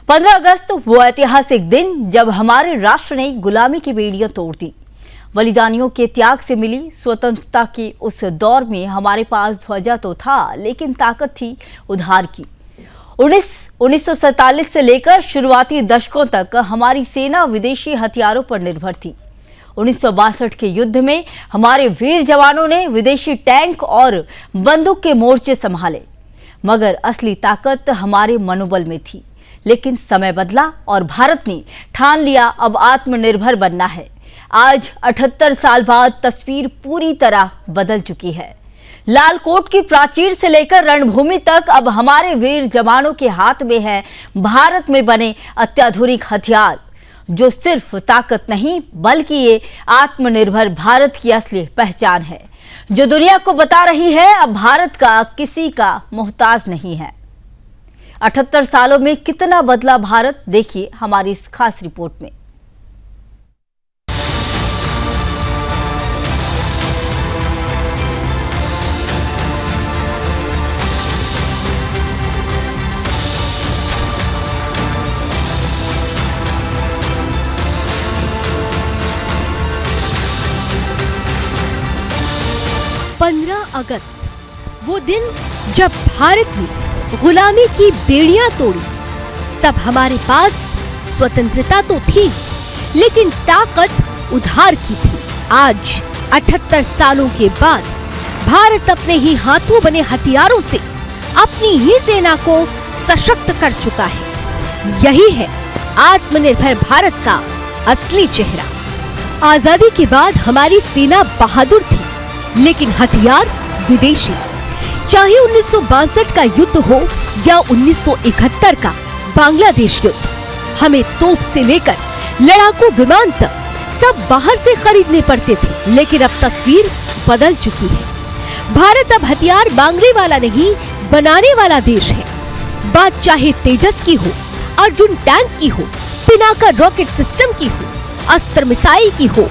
15 अगस्त वो ऐतिहासिक दिन जब हमारे राष्ट्र ने गुलामी की बेड़ियां तोड़ दी। बलिदानियों के त्याग से मिली स्वतंत्रता के उस दौर में हमारे पास ध्वजा तो था, लेकिन ताकत थी उधार की। 1947 से लेकर शुरुआती दशकों तक हमारी सेना विदेशी हथियारों पर निर्भर थी। 1962 के युद्ध में हमारे वीर जवानों ने विदेशी टैंक और बंदूक के मोर्चे संभाले, मगर असली ताकत हमारे मनोबल में थी। लेकिन समय बदला और भारत ने ठान लिया अब आत्मनिर्भर बनना है। आज 78 साल बाद तस्वीर पूरी तरह बदल चुकी है। लाल कोट की प्राचीर से लेकर रणभूमि तक अब हमारे वीर जवानों के हाथ में है भारत में बने अत्याधुनिक हथियार, जो सिर्फ ताकत नहीं बल्कि ये आत्मनिर्भर भारत की असली पहचान है, जो दुनिया को बता रही है अब भारत का किसी का मोहताज नहीं है। 78 सालों में कितना बदला भारत, देखिए हमारी इस खास रिपोर्ट में। अगस्त वो दिन जब भारत ने गुलामी की बेड़ियां तोड़ी। तब हमारे पास स्वतंत्रता तो थी, लेकिन ताकत उधार की थी। आज 78 सालों के बाद भारत अपने ही हाथों बने हथियारों से अपनी ही सेना को सशक्त कर चुका है। यही है आत्मनिर्भर भारत का असली चेहरा। आजादी के बाद हमारी सेना बहादुर थी, लेकिन हथियार विदेशी। चाहे 1962 का युद्ध हो या 1971 का बांग्लादेश युद्ध, हमें तोप से लेकर लड़ाकू विमान तक सब बाहर से खरीदने पड़ते थे। लेकिन अब तस्वीर बदल चुकी है। भारत अब हथियार मांगने वाला नहीं, बनाने वाला देश है। बात चाहे तेजस की हो, अर्जुन टैंक की हो, पिनाका रॉकेट सिस्टम की हो, अस्त्र मिसाइल की हो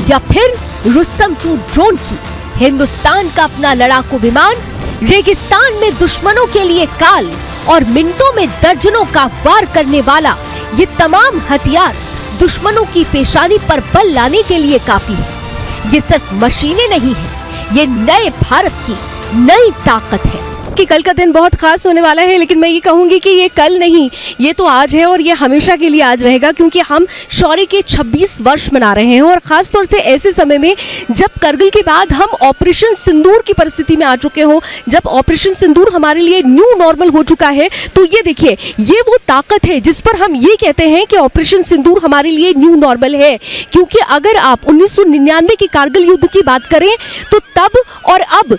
या फिर रुस्तम 2 ड्रोन की, हिंदुस्तान का अपना लड़ाकू विमान रेगिस्तान में दुश्मनों के लिए काल और मिनटों में दर्जनों का वार करने वाला ये तमाम हथियार दुश्मनों की पेशानी पर बल लाने के लिए काफी है। ये सिर्फ मशीनें नहीं है, ये नए भारत की नई ताकत है। कि कल का दिन बहुत खास होने वाला है, लेकिन मैं ये कहूंगी कि ये कल नहीं, ये तो आज है और ये हमेशा के लिए आज रहेगा, क्योंकि हम शौर्य के 26 वर्ष मना रहे हैं। और खास तौर से ऐसे समय में जब करगिल के बाद हम ऑपरेशन सिंदूर की परिस्थिति में आ चुके हों, जब ऑपरेशन सिंदूर हमारे लिए न्यू नॉर्मल हो चुका है, तो ये देखिए, ये वो ताकत है जिस पर हम ये कहते हैं कि ऑपरेशन सिंदूर हमारे लिए न्यू नॉर्मल है। क्योंकि अगर आप 1999 के कारगिल युद्ध की बात करें तो तब और अब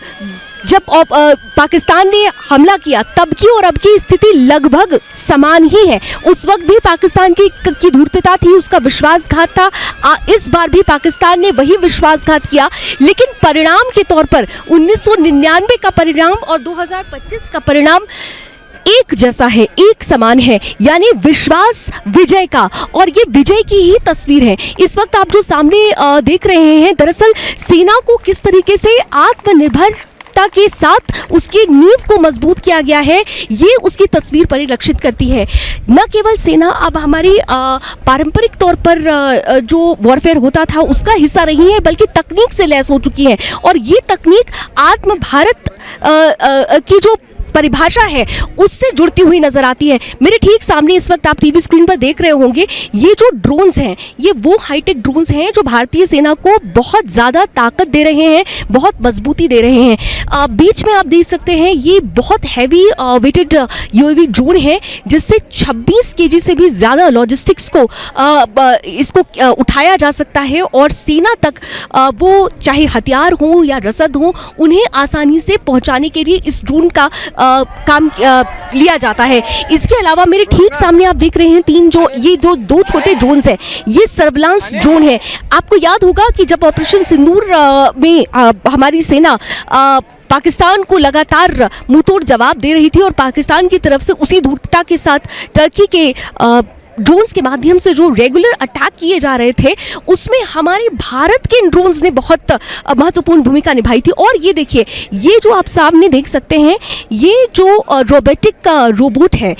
जब पाकिस्तान ने हमला किया, तब की और अब की स्थिति लगभग समान ही है। उस वक्त भी पाकिस्तान की धूर्तता थी, उसका विश्वासघात था। इस बार भी पाकिस्तान ने वही विश्वासघात किया, लेकिन परिणाम के तौर पर 1999 का परिणाम और 2025 का परिणाम एक जैसा है, एक समान है, यानी विश्वास विजय का। और ये विजय की ही तस्वीर है। इस वक्त आप जो सामने देख रहे हैं, दरअसल सेना को किस तरीके से आत्मनिर्भर के साथ उसकी नींव को मजबूत किया गया है, ये उसकी तस्वीर परिलक्षित करती है। न केवल सेना अब हमारी पारंपरिक तौर पर जो वॉरफेयर होता था उसका हिस्सा नहीं है, बल्कि तकनीक से लैस हो चुकी है। और ये तकनीक आत्म भारत की जो परिभाषा है उससे जुड़ती हुई नजर आती है। मेरे ठीक सामने इस वक्त आप टीवी स्क्रीन पर देख रहे होंगे, ये जो ड्रोन्स हैं, ये वो हाईटेक ड्रोन्स हैं जो भारतीय सेना को बहुत ज़्यादा ताकत दे रहे हैं, बहुत मजबूती दे रहे हैं। बीच में आप देख सकते हैं, ये बहुत हैवी वेटेड यूएवी ड्रोन है, जिससे 26 केजी से भी ज़्यादा लॉजिस्टिक्स को इसको उठाया जा सकता है और सेना तक वो चाहे हथियार हो या रसद हो, उन्हें आसानी से पहुँचाने के लिए इस ड्रोन का काम लिया जाता है। इसके अलावा मेरे ठीक सामने आप देख रहे हैं ये दो छोटे ड्रोन्स हैं, ये सर्विलांस ड्रोन है। आपको याद होगा कि जब ऑपरेशन सिंदूर में हमारी सेना पाकिस्तान को लगातार मुंहतोड़ जवाब दे रही थी और पाकिस्तान की तरफ से उसी धूर्तता के साथ टर्की के ड्रोन्स के माध्यम से जो रेगुलर अटैक किए जा रहे थे, उसमें हमारे भारत के ड्रोन्स ने बहुत महत्वपूर्ण भूमिका निभाई थी। और ये देखिए, ये जो आप सामने देख सकते हैं, ये जो रोबोटिक रोबोट है,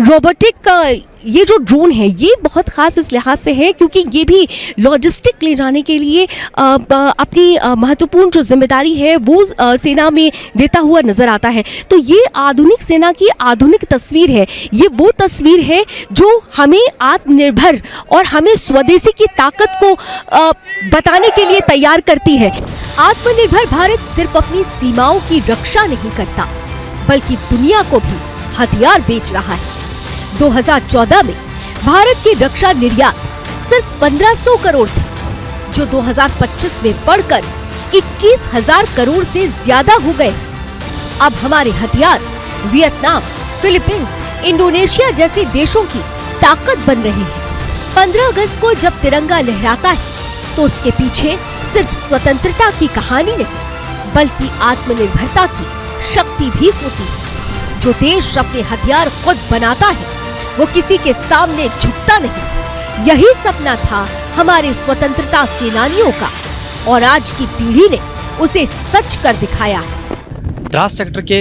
रोबोटिक का ये जो ड्रोन है ये बहुत ख़ास इस लिहाज से है क्योंकि ये भी लॉजिस्टिक ले जाने के लिए अपनी महत्वपूर्ण जो जिम्मेदारी है वो सेना में देता हुआ नज़र आता है। तो ये आधुनिक सेना की आधुनिक तस्वीर है। ये वो तस्वीर है जो हमें आत्मनिर्भर और हमें स्वदेशी की ताकत को बताने के लिए तैयार करती है। आत्मनिर्भर भारत सिर्फ अपनी सीमाओं की रक्षा नहीं करता बल्कि दुनिया को भी हथियार बेच रहा है। 2014 में भारत की रक्षा निर्यात सिर्फ 1500 करोड़ थे, जो 2025 में बढ़कर 21,000 करोड़ से ज्यादा हो गए। अब हमारे हथियार वियतनाम, फिलीपींस, इंडोनेशिया जैसे देशों की ताकत बन रहे हैं। 15 अगस्त को जब तिरंगा लहराता है तो उसके पीछे सिर्फ स्वतंत्रता की कहानी नहीं बल्कि आत्मनिर्भरता की शक्ति भी होती है। जो देश अपने हथियार खुद बनाता है वो किसी के सामने झुकता नहीं। यही सपना था हमारे स्वतंत्रता सेनानियों का और आज की पीढ़ी ने उसे सच कर दिखाया है। द्रास सेक्टर के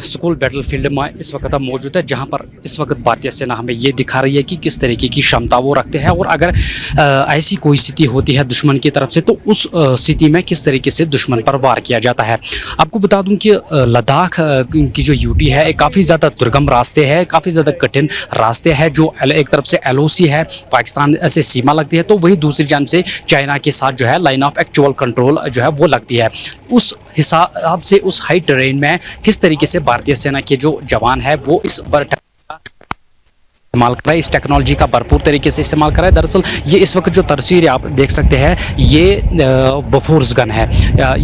स्कूल बैटलफील्ड में इस वक्त हम मौजूद है, जहां पर इस वक्त भारतीय सेना हमें ये दिखा रही है कि किस तरीके की क्षमता वो रखते हैं और अगर ऐसी कोई स्थिति होती है दुश्मन की तरफ से तो उस स्थिति में किस तरीके से दुश्मन पर वार किया जाता है। आपको बता दूं कि लद्दाख की जो यूटी है काफ़ी ज़्यादा दुर्गम रास्ते हैं, काफ़ी ज़्यादा कठिन रास्ते हैं। जो एक तरफ से LOC है, पाकिस्तान से सीमा लगती है, तो वही दूसरी जानब से चाइना के साथ जो है लाइन ऑफ एक्चुअल कंट्रोल जो है वो लगती है। उस हिसाब से उस हाई टेरेन में किस तरीके से भारतीय सेना के जो जवान है वो इस पर इस्तेमाल कर रहा है, इस टेक्नोलॉजी का भरपूर तरीके से इस्तेमाल कर रहा है। दरअसल ये इस वक्त जो तस्वीर आप देख सकते हैं ये बफोर्स गन है,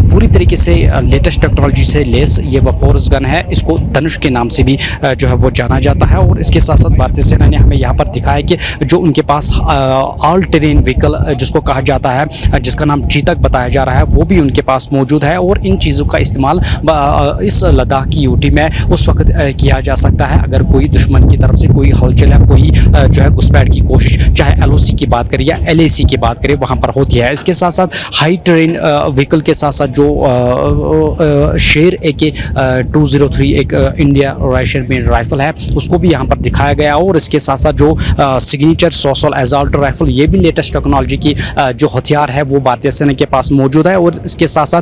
पूरी तरीके से लेटेस्ट टेक्नोलॉजी से लेस ये बफोर्स गन है। इसको धनुष के नाम से भी जो है वो जाना जाता है और इसके साथ साथ भारतीय सेना ने हमें यहाँ पर दिखाया कि जो उनके पास ऑल टेरेन व्हीकल जिसको कहा जाता है, जिसका नाम चीतक बताया जा रहा है, वो भी उनके पास मौजूद है और इन चीज़ों का इस्तेमाल इस लद्दाख की यूटी में उस वक्त किया जा सकता है अगर कोई दुश्मन की तरफ से कोई हलचल कोई जो है घुसपैठ की कोशिश, चाहे LOC की बात करें या LAC की बात करें, वहाँ पर होती है। इसके साथ साथ हाई टेरेन व्हीकल के साथ साथ जो शेर AK-203 एक इंडिया राइशन मेड राइफल है उसको भी यहाँ पर दिखाया गया और इसके साथ साथ जो सिग्नेचर सोसल एजाल्ट राइफल, ये भी लेटेस्ट टेक्नोलॉजी की जो हथियार है वो भारतीय सेना के पास मौजूद है और इसके साथ साथ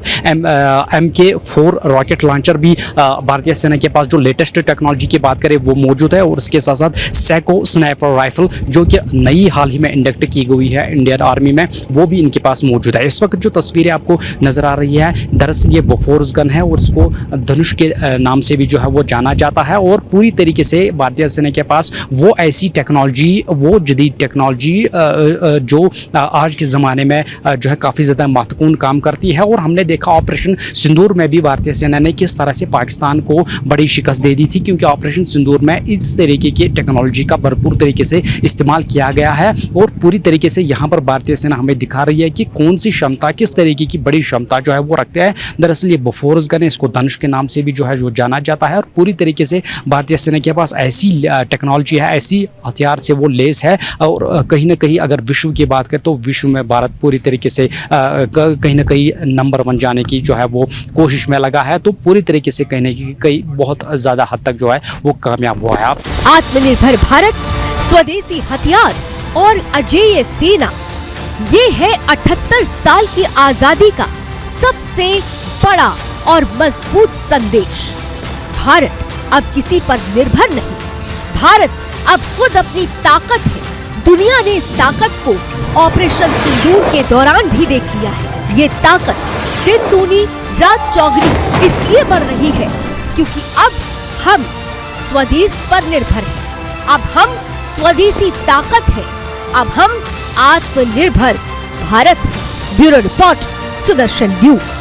MK4 रॉकेट लॉन्चर भी भारतीय सेना के पास जो लेटेस्ट टेक्नोलॉजी की बात करें वो मौजूद है और इसके साथ साथ सैको स्नाइपर राइफल जो कि नई हाल ही में इंडक्ट की गई है इंडियन आर्मी में, वो भी इनके पास मौजूद है। इस वक्त जो तस्वीरें आपको नजर आ रही है दरअसल ये बफोर्स गन है और इसको धनुष के नाम से भी जो है वो जाना जाता है और पूरी तरीके से भारतीय सेना के पास वो ऐसी टेक्नोलॉजी, वो जदीद टेक्नोलॉजी जो आज के ज़माने में जो है काफ़ी ज़्यादा महत्वपूर्ण काम करती है। और हमने देखा ऑपरेशन सिंदूर में भी भारतीय सेना ने किस तरह से पाकिस्तान को बड़ी शिकस्त दे दी थी, क्योंकि ऑपरेशन सिंदूर में इस तरीके की टेक्नोलॉजी का भरपूर तरीके से इस्तेमाल किया गया है और पूरी तरीके से यहाँ पर भारतीय सेना हमें दिखा रही है कि कौन सी क्षमता, किस तरीके की बड़ी क्षमता जो है वो रखते हैं। दरअसल ये बफोर्स गन है, इसको धनुष के नाम से भी जो है जो जाना जाता है और पूरी तरीके से भारतीय सेना के पास ऐसी टेक्नोलॉजी है, ऐसी हथियार से वो लेस है और कहीं ना कहीं अगर विश्व की बात करें तो विश्व में भारत पूरी तरीके से कहीं ना कहीं नंबर 1 जाने की जो है वो कोशिश में लगा है। तो पूरी तरीके से कहीं ना कहीं बहुत ज़्यादा हद तक जो है वो कामयाब हुआ है। आत्मनिर्भर भारत, स्वदेशी हथियार और अजेय सेना, ये है 78 साल की आजादी का सबसे बड़ा और मजबूत संदेश। भारत अब किसी पर निर्भर नहीं, भारत अब खुद अपनी ताकत है। दुनिया ने इस ताकत को ऑपरेशन सिंदूर के दौरान भी देख लिया है। ये ताकत दिन दूनी रात चौगुनी इसलिए बढ़ रही है क्योंकि अब हम स्वदेश पर निर्भर हैं। अब हम स्वदेशी ताकत है, अब हम आत्मनिर्भर भारत है। Bureau report, Sudarshan news.